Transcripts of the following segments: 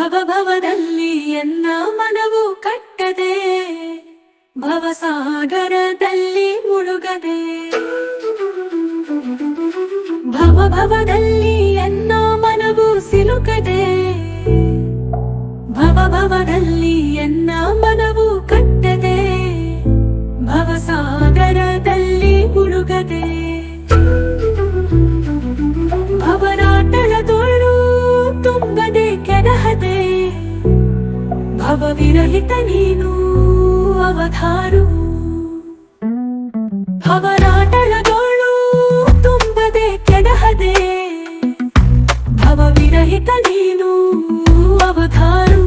ಭವಭವದಲ್ಲಿ ಎನ್ನ ಮನವು ಕಟ್ಟದೆ, ಭವಸಾಗರದಲ್ಲಿ ಮುಳುಗದೆ. ಭವಭವದಲ್ಲಿ ಎನ್ನ ಮನವು ಸಿಲುಕದೆ, ಭವಭವದಲ್ಲಿ ಎನ್ನ ಮನವು ಕಟ್ಟದೆ, ಭವಸಾಗರದಲ್ಲಿ ಮುಳುಗದೆ. ಭವರಾಟಳದೊಳು ತುಂಬದೆ ಕೆಡಹದೆ, ಭವವಿರಹಿತ ನೀನು ಅವಧಾರು. ಭವರಾಟಳದೊಳು ತುಂಬದೆ ಕೆಡಹದೆ, ಭವವಿರಹಿತ ನೀನು ಅವಧಾರು.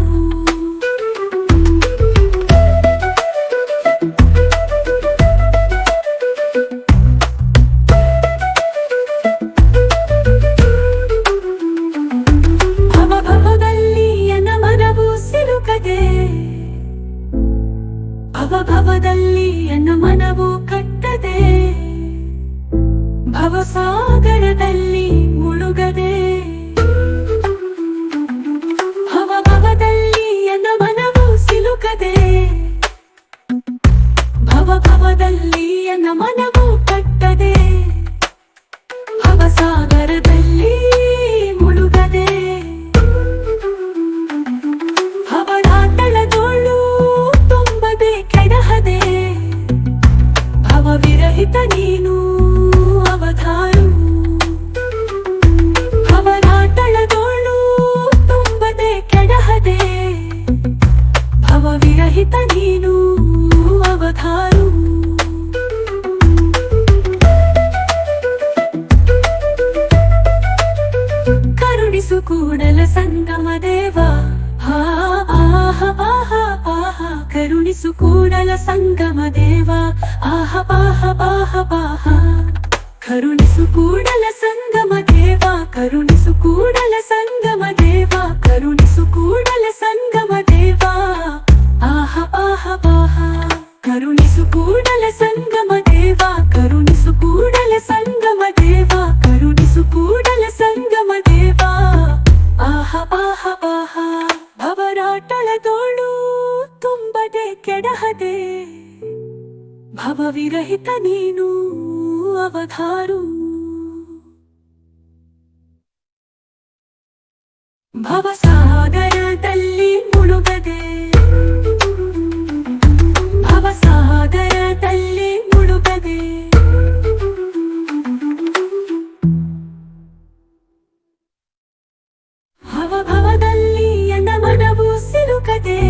ಭವಭವದಲ್ಲಿ ಎನ್ನ ಮನವು ಸಿಲುಕದೆ, ಭವಭವದಲ್ಲಿ ಎನ್ನ ಮನವು ಕಟ್ಟದೆ, ಭವಸಾಗರದಲ್ಲಿ ಮುಳುಗದೆ. ಭವಭವದಲ್ಲಿ ಎನ್ನ ಮನವು ಸಿಲುಕದೆ, ಭವಭವದಲ್ಲಿ ಎನ್ನ ಮನವು ಕಟ್ಟದೆ, ಭವಸಾಗರದಲ್ಲಿ ಮುಳುಗದೆ. ಭವರಾಟಳದೊಳು ತುಂಬದೆ ಕೆಡಹದೆ, ಭವವಿರಹಿತ ನೀನು ಅವಧಾರು. ಭವರಾಟಳದೊಳು ತುಂಬದೆ ಕೆಡಹದೆ, ಭವವಿರಹಿತ ನೀನು ಅವಧಾರು. ಕರುಣಿಸು ಕೂಡಲ ಸಂಗಮ ದೇವ, ಆಹ ಆಹ ಆಹ. ಕರುಣಿಸು ಕೂಡಲ ಸಂಗಮ ದೇವ, ಆಹ ಆಹ ಆಹ ಆಹ. ಕರುಣಿಸು ಕೂಡಲ ಸಂಗಮ ದೇವ, ಕರುಣಿಸು ಕೂಡಲ ಸಂಗಮ ದೇವ, ಕರುಣಿಸು ಕೂಡಲ ಸಂಗಮ ದೇವ, ಆಹ ಆಹ ಆಹ. ಕರುಣಿಸು ಕೂಡಲ ಸಂಗಮ ದೇವ, ಕರುಣಿಸು ಕೂಡಲ ಸಂಗಮ ದೇವ, ಕರುಣಿಸು ಕೂಡಲ ಸಂಗಮ ದೇವ, ಆಹ ಆಹ ಆಹ. ಭವರಾಟಳದೊಳು ತುಂಬದೆ ಕೆಡಹದೆ, ಭವವಿರಹಿತ ನೀನು ಅವಧಾರು. ಭವಸಾಗರದಲ್ಲಿ ಮುಳುಗದೆ, ಭವಸಾಗರದಲ್ಲಿ ಮುಳುಗದೆ. ಭವಭವದಲ್ಲಿ ಎನ್ನ ಮನವು ಸಿಲುಕದೆ,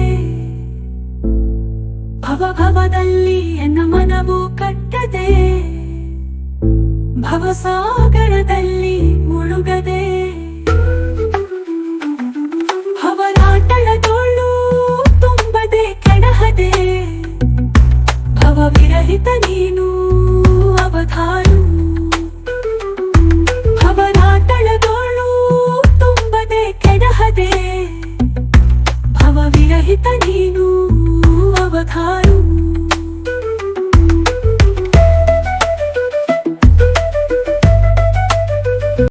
ಭವಭವದಲ್ಲಿ ಎನ್ನ ಮನವು ಕಟ್ಟದೆ, ಭವಸಾಗರದಲ್ಲಿ ಮುಳುಗದೆ.